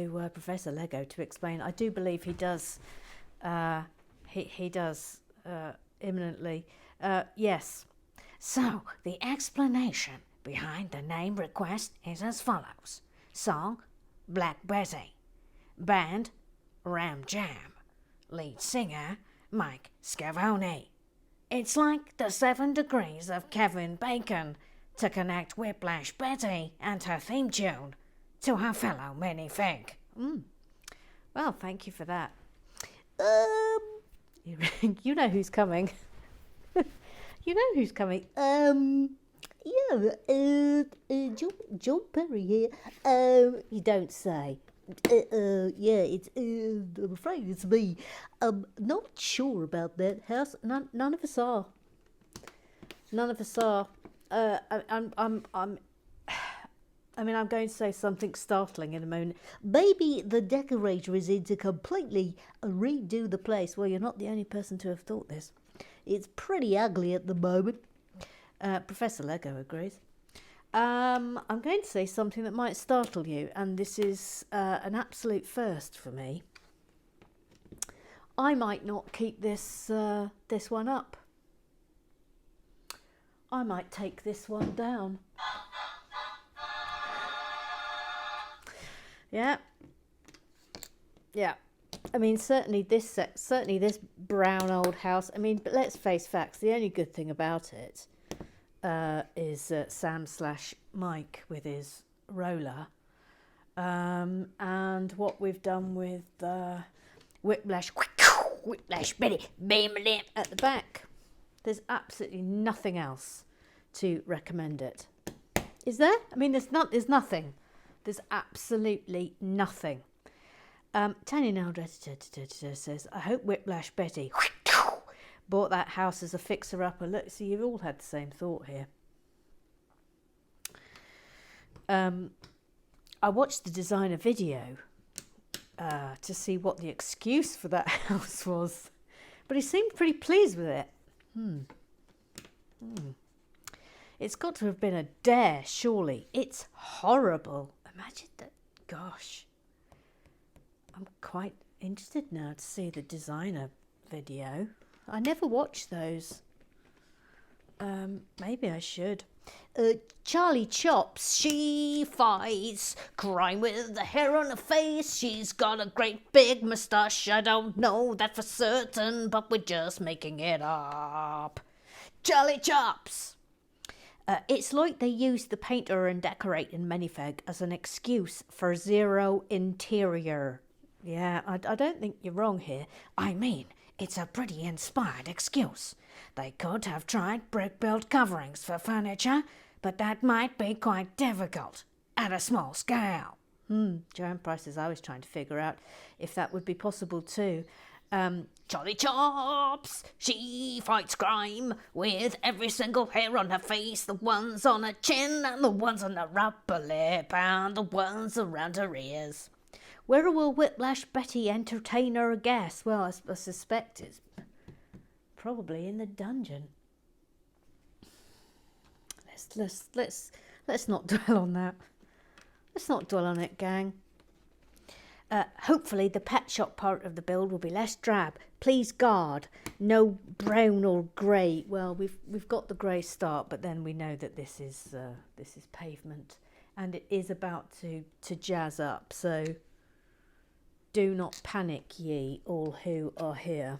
to Professor Lego to explain. I do believe he does. He does imminently. Yes. So, the explanation behind the name request is as follows. Song, Black Betty. Band, Ram Jam. Lead singer, Mike Scavone. It's like the 7 degrees of Kevin Bacon to connect Whiplash Betty and her theme tune to her fellow minifig. Well, thank you for that. You know who's coming. You know who's coming. John Perry here. You don't say. I'm afraid it's me. Not sure about that house. None of us are. None of us are. I'm going to say something startling in a moment. Maybe the decorator is in to completely redo the place. Well, you're not the only person to have thought this. It's pretty ugly at the moment. Professor Lego agrees. I'm going to say something that might startle you, and this is an absolute first for me. I might not keep this one up. I might take this one down. Yeah. I mean, certainly this brown old house. I mean, but let's face facts. The only good thing about it is Sam/Mike with his roller, and what we've done with Whiplash Betty at the back. There's absolutely nothing else to recommend it. Is there? I mean, there's nothing. There's absolutely nothing. Tanya now says, I hope Whiplash Betty bought that house as a fixer-upper. Look, see, you've all had the same thought here. I watched the designer video to see what the excuse for that house was, but he seemed pretty pleased with it. It's got to have been a dare, surely. It's horrible. Imagine that. Gosh. I'm quite interested now to see the designer video. I never watched those. Maybe I should. Charlie Chops, she fights crime with the hair on her face. She's got a great big moustache. I don't know that for certain, but we're just making it up. Charlie Chops. It's like they used the painter and decorator in Minifig as an excuse for zero interior. Yeah, I don't think you're wrong here. I mean, it's a pretty inspired excuse. They could have tried brick-built coverings for furniture, but that might be quite difficult at a small scale. Joanne Price says, I was trying to figure out if that would be possible too. Charlie Chops, she fights crime with every single hair on her face, the ones on her chin and the ones on her upper lip and the ones around her ears. Where will Whiplash Betty entertain her guests? Well, I suspect it's probably in the dungeon. Let's not dwell on that. Let's not dwell on it, gang. Hopefully the pet shop part of the build will be less drab. Please God, no brown or grey. Well, we've got the grey start, but then we know that this is pavement, and it is about to jazz up. So do not panic, ye all who are here.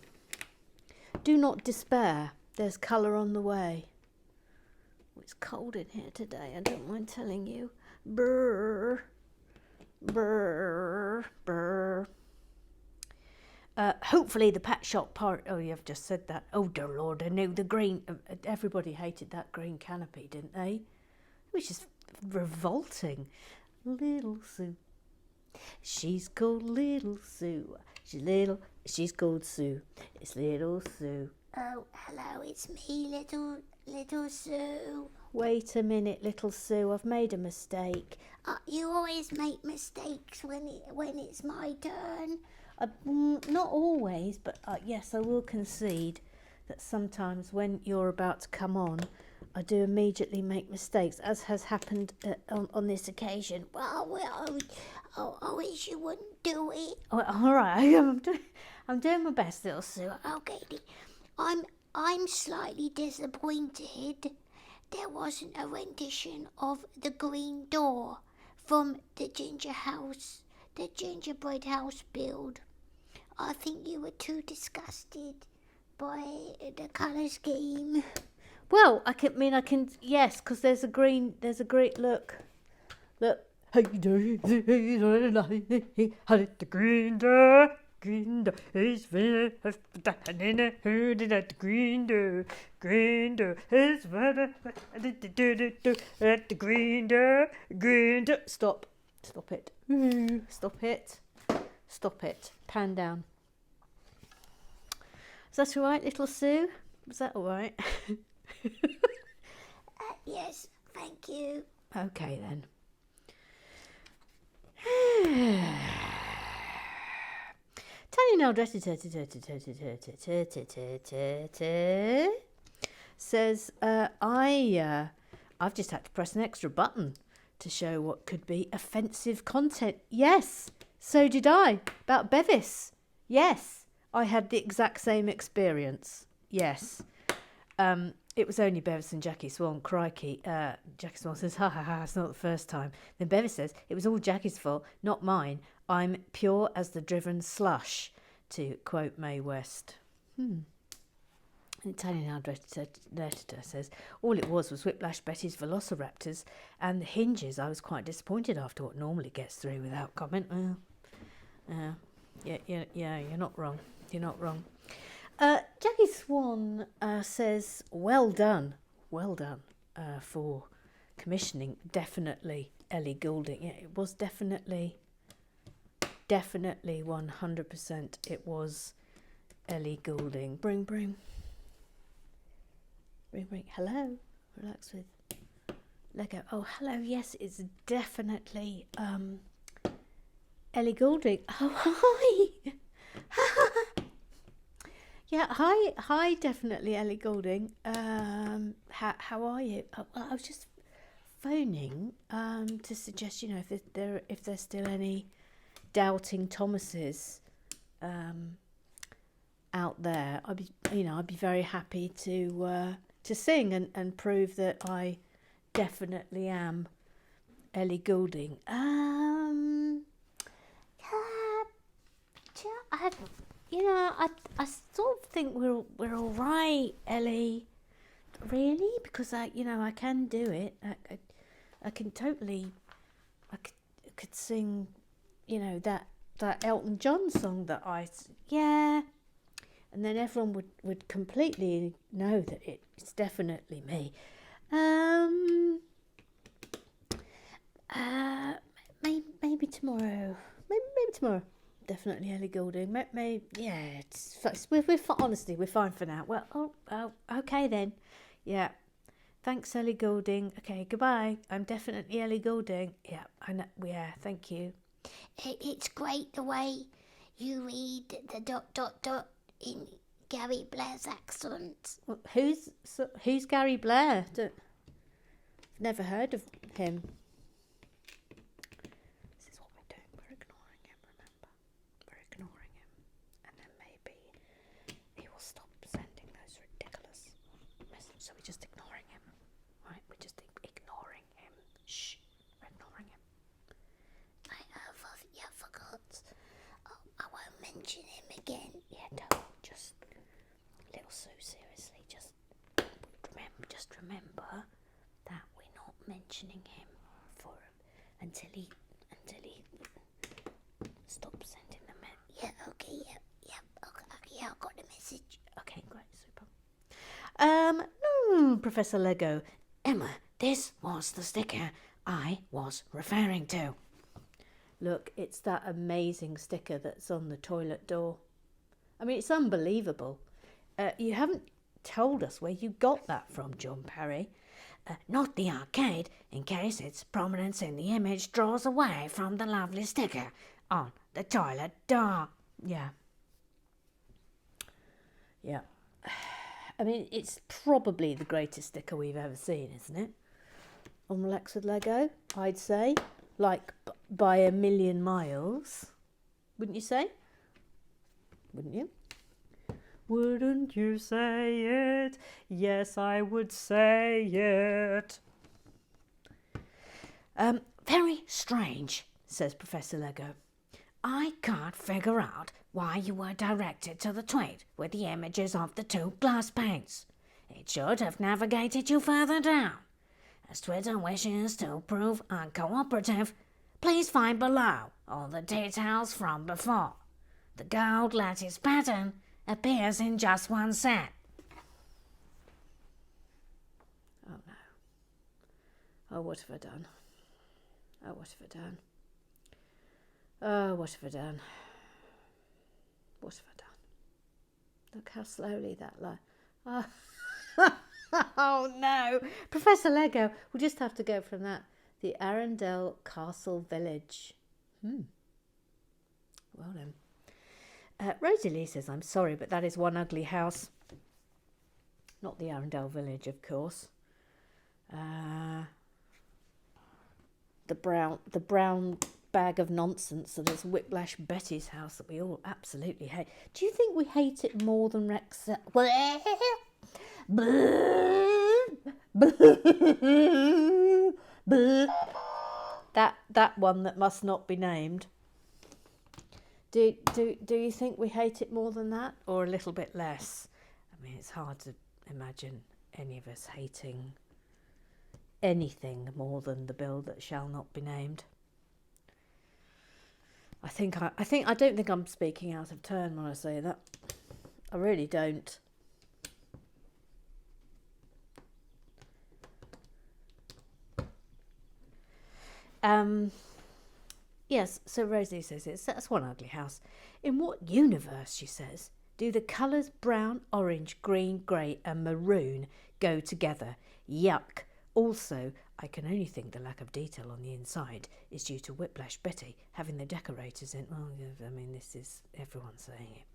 Do not despair. There's colour on the way. It's cold in here today. I don't mind telling you. Brrr. Brrr, brrr. Hopefully the pet shop part. Oh, you've just said that. Oh dear Lord, I knew the green. Everybody hated that green canopy, didn't they? Which is revolting. Little Sue. She's called Little Sue. She's called Sue. It's Little Sue. Oh, hello, it's me, little Sue. Wait a minute, Little Sue. I've made a mistake. You always make mistakes when it's my turn. Not always, but yes, I will concede that sometimes when you're about to come on, I do immediately make mistakes, as has happened on this occasion. Well, Oh, I wish you wouldn't do it. Oh, all right, I'm doing my best, little Sue. Okay, I'm slightly disappointed. There wasn't a rendition of The Green Door from the gingerbread house build. I think you were too disgusted by the colour scheme. Well, I can, yes, because there's a green, look. Hey, do, how did the green door is who did at the green door is at the green door. Stop it, stop it, pan down. Is that all right, little Sue? Was that all right? Yes, thank you. Okay then. Tiny now says I've just had to press an extra button to show what could be offensive content. Yes, so did I. About Bevis. Yes, I had the exact same experience. Yes. It was only Bevis and Jackie Swan. Crikey. Jackie Swan says, ha ha ha, it's not the first time. Then Bevis says, it was all Jackie's fault, not mine. I'm pure as the driven slush, to quote Mae West. And Italian editor says, all it was Whiplash Betty's Velociraptors and the hinges. I was quite disappointed after what normally gets through without comment. Yeah, you're not wrong. You're not wrong. Jackie Swan says, well done for commissioning. Definitely Ellie Goulding. Yeah, it was definitely 100%. It was Ellie Goulding. Bring. Hello, relax with Lego. Oh, hello. Yes, it's definitely Ellie Goulding. Oh, hi. Yeah, hi, definitely Ellie Goulding. How are you? Well, I was just phoning to suggest, if there's still any doubting Thomases out there. I'd be very happy to sing and prove that I definitely am Ellie Goulding. I sort of think we're all right, Ellie. Really? Because I can do it. I can totally. I could sing, that Elton John song that yeah. And then everyone would completely know that it's definitely me. Maybe tomorrow. Maybe tomorrow. Definitely Ellie Goulding. Yeah. Honestly, we're fine for now. Well, okay then. Yeah. Thanks, Ellie Goulding. Okay, goodbye. I'm definitely Ellie Goulding. Yeah, I know. Yeah, thank you. It's great the way you read the ... in Gary Blair's accent. Well, who's Gary Blair? Never heard of him. This is what we're doing. We're ignoring him, remember? We're ignoring him. And then maybe he will stop sending those ridiculous messages. So we're just ignoring him. Right? We're just ignoring him. Shh. We're ignoring him. I forgot. Oh, I won't mention him again. Yeah, don't. Just, little Sue, seriously, just remember that we're not mentioning him until he stops sending the message. Yeah, okay, yeah, okay, yeah, I got the message. Okay, great, super. Professor Lego. Emma, this was the sticker I was referring to. Look, it's that amazing sticker that's on the toilet door. I mean, it's unbelievable. You haven't told us where you got that from, John Parry. Not the arcade, in case its prominence in the image draws away from the lovely sticker on the toilet door. Yeah. I mean, it's probably the greatest sticker we've ever seen, isn't it? On Relax with Lego, I'd say. Like, by a million miles. Wouldn't you say? Wouldn't you? Wouldn't you say it? Yes, I would say it. Very strange, says Professor Lego. I can't figure out why you were directed to the tweet with the images of the two glass panes. It should have navigated you further down. As Twitter wishes to prove uncooperative, please find below all the details from before. The gold lattice pattern appears in just one set. Oh no. Oh, what have I done? Oh, what have I done? Oh, what have I done? What have I done? Look how slowly that Oh. Oh no. Professor Lego, we'll just have to go from that. The Arundel Castle Village. Well then. Rosie Lee says, I'm sorry, but that is one ugly house. Not the Arundel Village, of course. The brown bag of nonsense that is Whiplash Betty's house that we all absolutely hate. Do you think we hate it more than Rex? That one that must not be named. Do you think we hate it more than that, or a little bit less? I mean, it's hard to imagine any of us hating anything more than the bill that shall not be named. I don't think I'm speaking out of turn when I say that. I really don't. Yes, so Rosie says that's one ugly house. In what universe, she says, do the colours brown, orange, green, grey and maroon go together? Yuck. Also, I can only think the lack of detail on the inside is due to Whiplash Betty having the decorators in. Well, I mean, this is everyone saying it.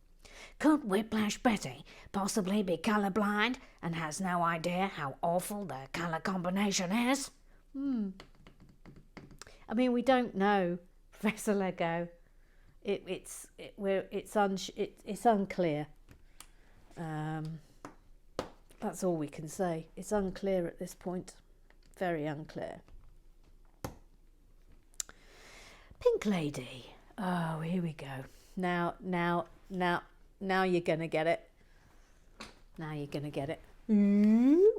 Could Whiplash Betty possibly be colourblind and has no idea how awful the colour combination is? I mean, we don't know, Professor Lego. It's unclear. That's all we can say. It's unclear at this point. Very unclear. Pink Lady. Oh, here we go. Now you're gonna get it. Now you're gonna get it.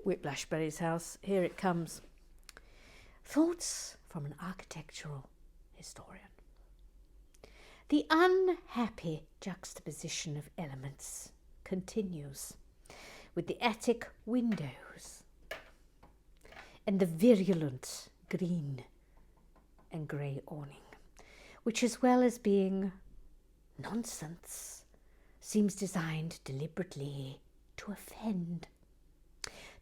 Whiplash Betty's house. Here it comes. Thoughts from an architectural historian. The unhappy juxtaposition of elements continues with the attic windows and the virulent green and grey awning, which, as well as being nonsense, seems designed deliberately to offend.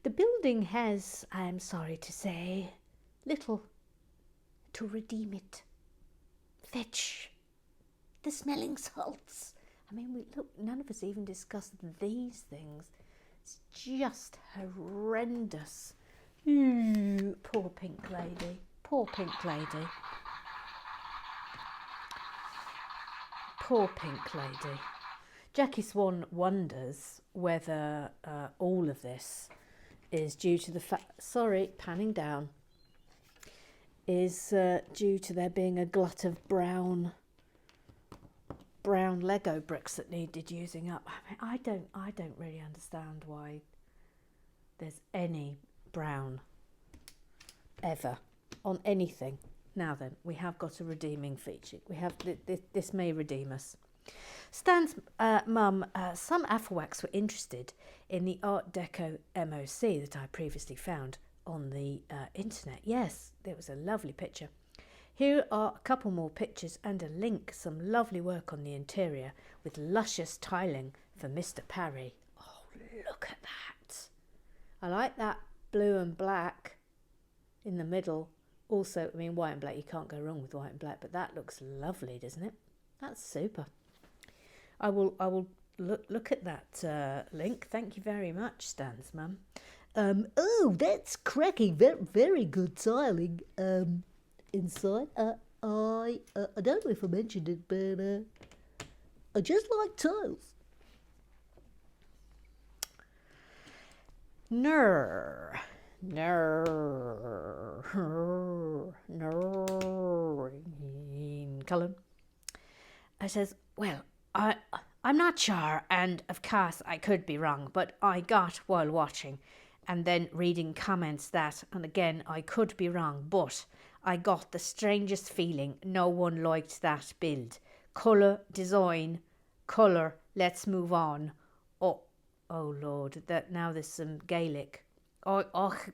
The building has, I am sorry to say, little to redeem it. Fetch the smelling salts. I mean, look, none of us even discussed these things. It's just horrendous. Poor Pink Lady. Poor Pink Lady. Poor Pink Lady. Jackie Swan wonders whether all of this is due to the fact, panning down, is due to there being a glut of brown Lego bricks that needed using up. I mean, I don't really understand why there's any brown ever on anything. Now then, we have got a redeeming feature. We have this may redeem us. Stan's mum, some Afrowax were interested in the Art Deco MOC that I previously found on the internet. Yes, there was a lovely picture. Here are a couple more pictures and a link, some lovely work on the interior with luscious tiling for Mr. Parry. Oh, look at that. I like that blue and black in the middle. Also, I mean, white and black, you can't go wrong with white and black, but that looks lovely, doesn't it? That's super. I will look at that link. Thank you very much, Stan's mum. Oh, that's cracking. Very, very good tiling inside. I don't know if I mentioned it, but I just like toes. Ner. Cullen. I says, well, I'm not sure, and of course I could be wrong, but I got while watching and then reading comments that, and again, I could be wrong, but I got the strangest feeling no one liked that build. Colour, design, colour, let's move on. Oh Lord, that now there's some Gaelic. Oichi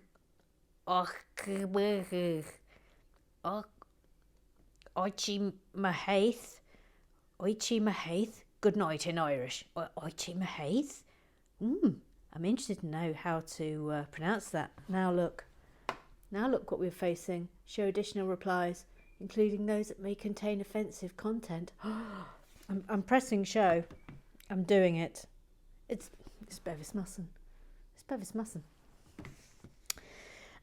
Mahaith. Oichi Mahaith. Good night in Irish. Oichi Mahaith. I'm interested to know how to pronounce that. Now look what we're facing. Show additional replies, including those that may contain offensive content. I'm pressing show. I'm doing it. It's Bevis Musson. It's Bevis Musson.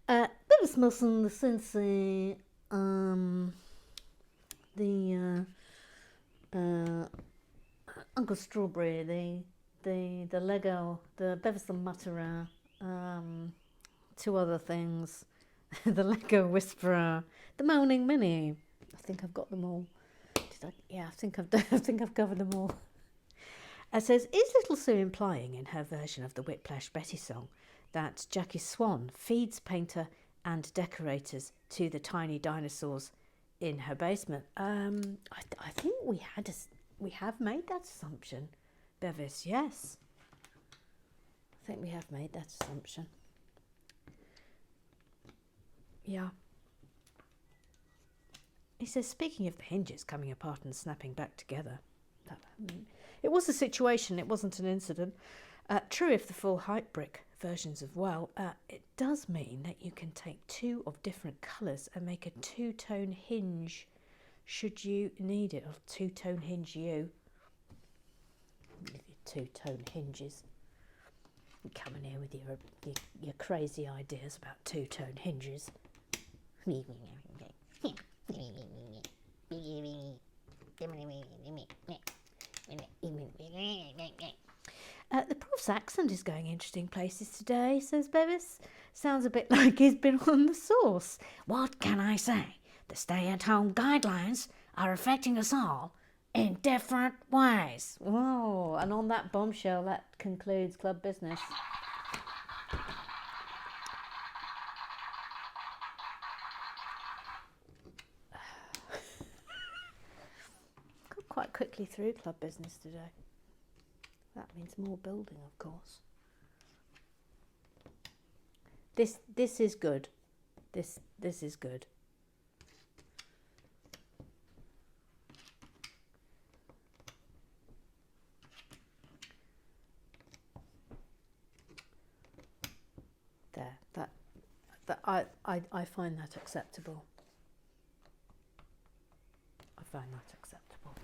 Bevis Musson, the sensei, the Uncle Strawberry, the Lego, the Bevis and Mutterer, two other things, the Lego Whisperer, the Moaning Minnie. I think I've got them all. I think I've covered them all. It says, is Little Sue implying in her version of the Whiplash Betty song that Jackie Swan feeds painter and decorators to the tiny dinosaurs in her basement? I think we have made that assumption, Bevis. Yes, I think we have made that assumption. Yeah. He says, speaking of the hinges coming apart and snapping back together, it was a situation, it wasn't an incident. True if the full height brick versions of well, it does mean that you can take two of different colours and make a two-tone hinge should you need it, or two-tone hinge you. Two-tone hinges. You come in here with your crazy ideas about two-tone hinges. The prof's accent is going interesting places today, says Bevis. Sounds a bit like he's been on the sauce. What can I say? The stay-at-home guidelines are affecting us all in different ways. Whoa, and on that bombshell, that concludes Club Business. Got quite quickly through Club Business today. That means more building, of course. This is good. This is good. There, that I find that acceptable. I find that acceptable.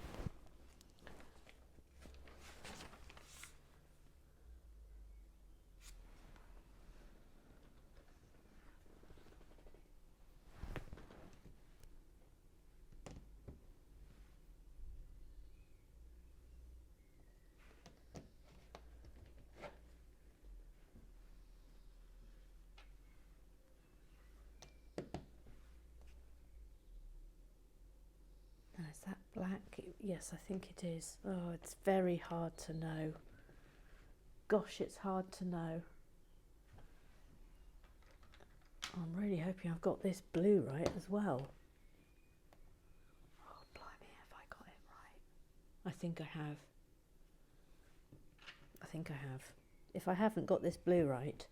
Is that black? Yes, I think it is. Oh, it's very hard to know. Gosh, it's hard to know. I'm really hoping I've got this blue right as well. Oh, blimey, have I got it right? I think I have. If I haven't got this blue right,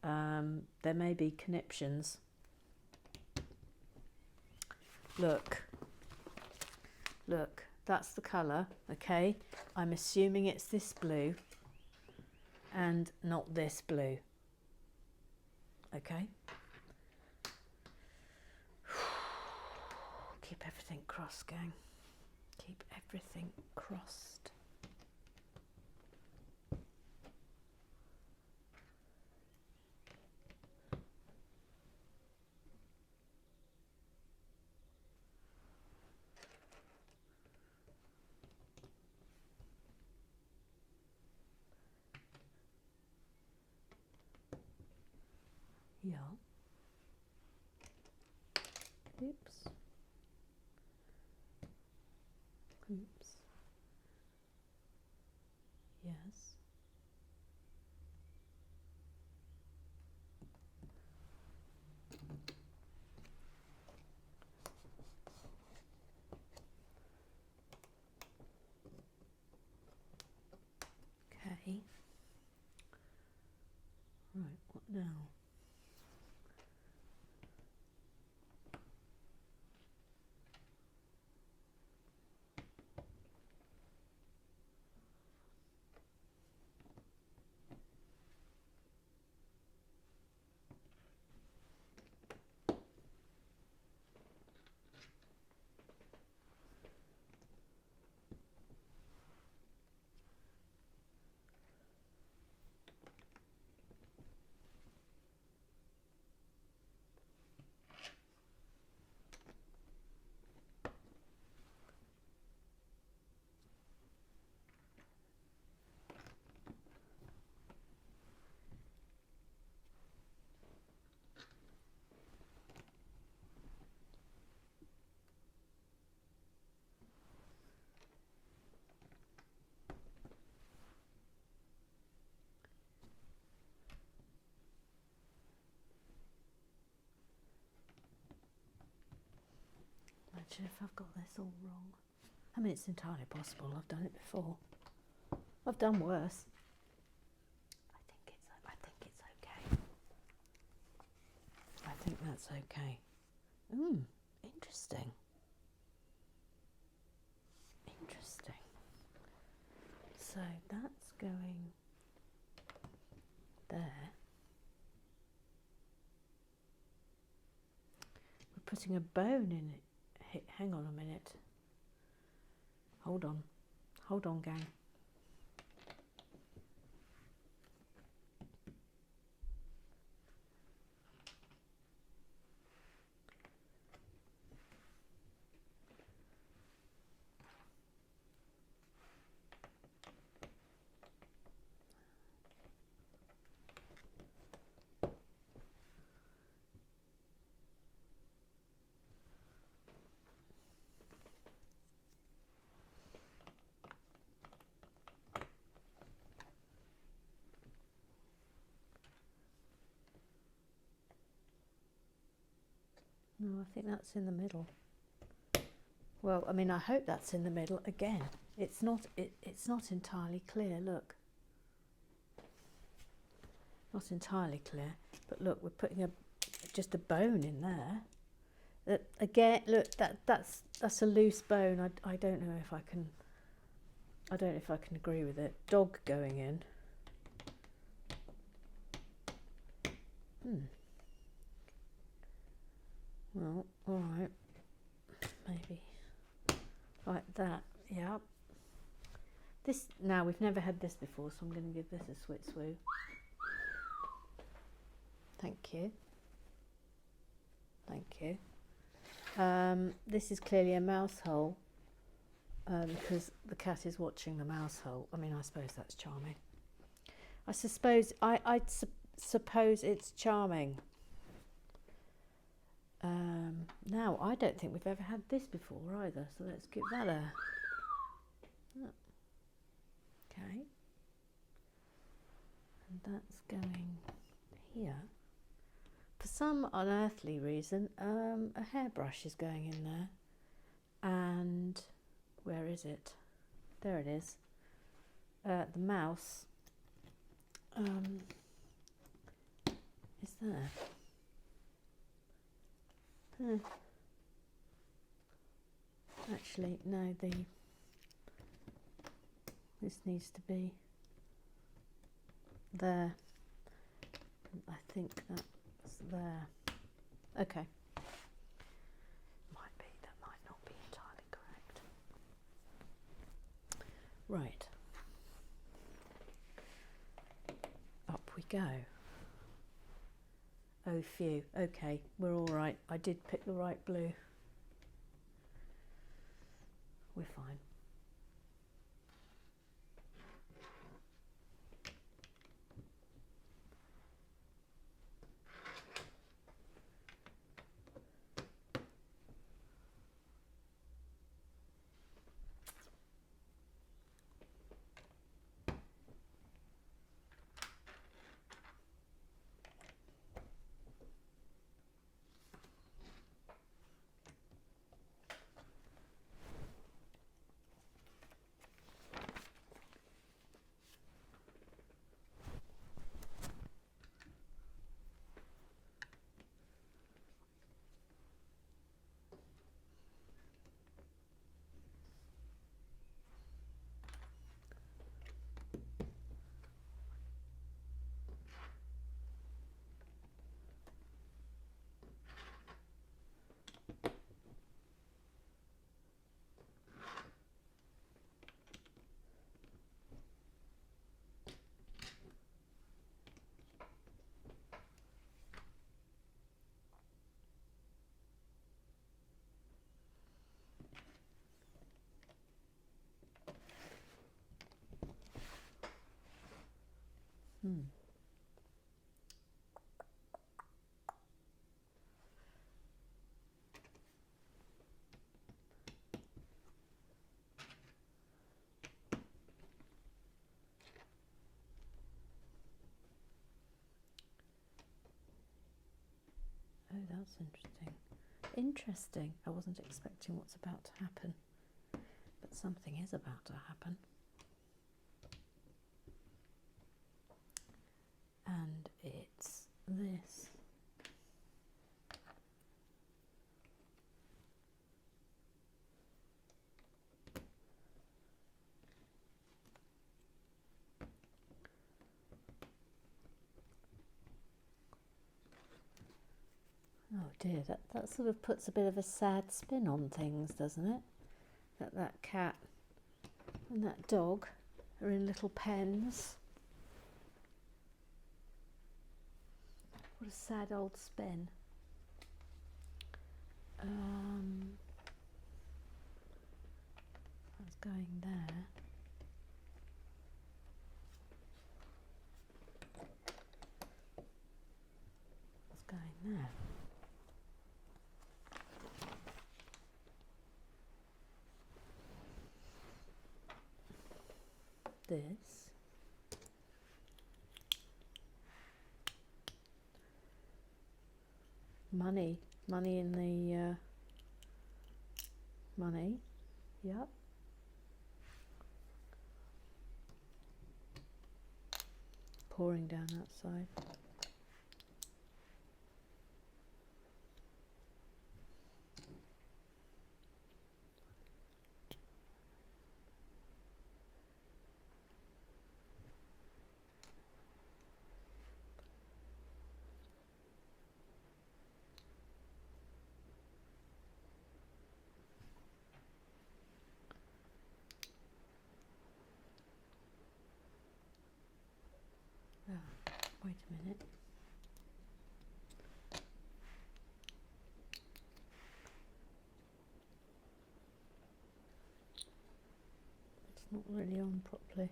there may be conniptions. Look, that's the colour, okay? I'm assuming it's this blue and not this blue, okay? Keep everything crossed, gang. Keep everything crossed. we are. Oops. Oops. Yes. Okay. Right, what now? Imagine if I've got this all wrong. I mean, it's entirely possible. I've done it before. I've done worse. I think it's okay. I think that's okay. Interesting. Interesting. So that's going there. We're putting a bone in it. Hang on a minute. Hold on. Hold on, gang. No, I think that's in the middle. Well, I mean, I hope that's in the middle. Again, it's not entirely clear, look. Not entirely clear, but look, we're putting just a bone in there. That again, look, that's a loose bone. I don't know if I can agree with it. Dog going in. Well, all right, maybe like that. Yeah. This now we've never had this before, so I'm going to give this a swit swoo. Thank you. Thank you. This is clearly a mouse hole because the cat is watching the mouse hole. I mean, I suppose that's charming. I suppose suppose it's charming. Now, I don't think we've ever had this before either, so let's give that a... Oh. Okay. And that's going here. For some unearthly reason, a hairbrush is going in there. And where is it? There it is. The mouse is there. Actually, no, this needs to be there. I think that's there. Okay. Might be, that might not be entirely correct. Right. Up we go. Oh phew, okay, we're all right. I did pick the right blue. We're fine. Oh, that's interesting. Interesting. I wasn't expecting what's about to happen, but something is about to happen. And it's this. Oh dear, that sort of puts a bit of a sad spin on things, doesn't it? That cat and that dog are in little pens. What a sad old spin. That's going there. That's going there. This. Money in the money, yep. Pouring down that side. Wait a minute. It's not really on properly.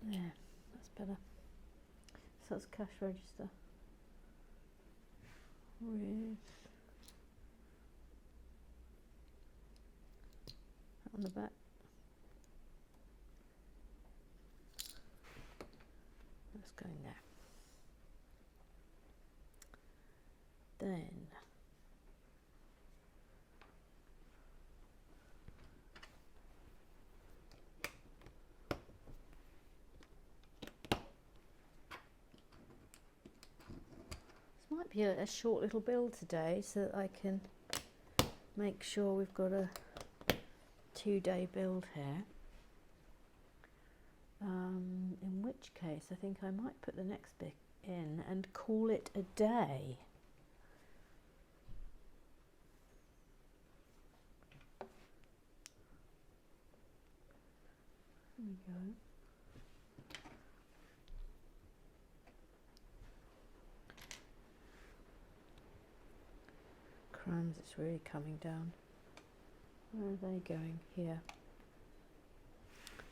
There, that's better. So that's cash register. With on the back. That's going there. Then this might be a short little build today, so that I can make sure we've got a 2-day build here. In which case I think I might put the next bit in and call it a day. There we go. Crumbs, it's really coming down. Where are they going? Here.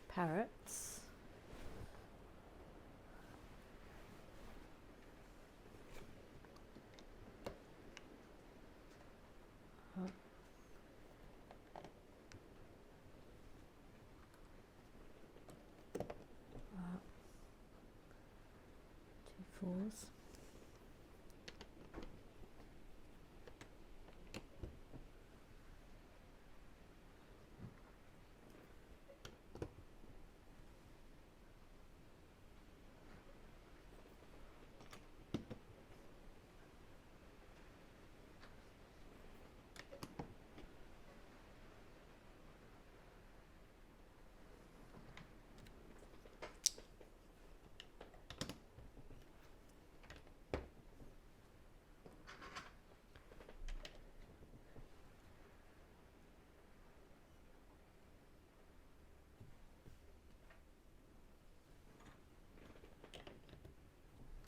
Parrots. Two 4s.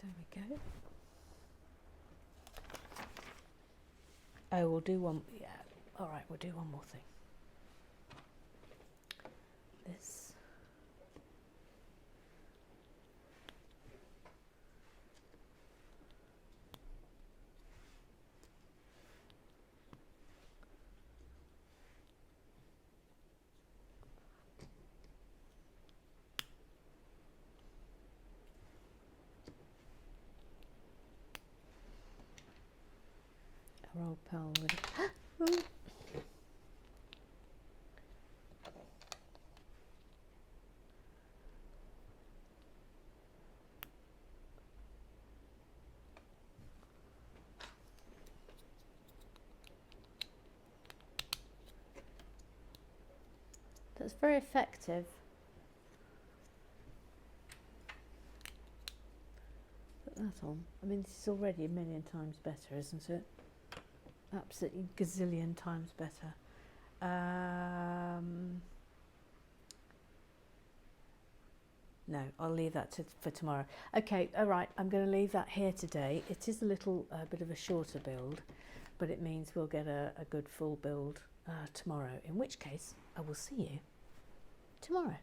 There we go. Oh, we'll do one. Yeah. All right, we'll do one more thing. This. Our old pal with Ooh. That's very effective. Put that on. I mean, this is already a million times better, isn't it? Absolutely gazillion times better. No, I'll leave that for tomorrow. Okay, all right, I'm going to leave that here today. It is a little bit of a shorter build, but it means we'll get a good full build tomorrow, in which case I will see you tomorrow.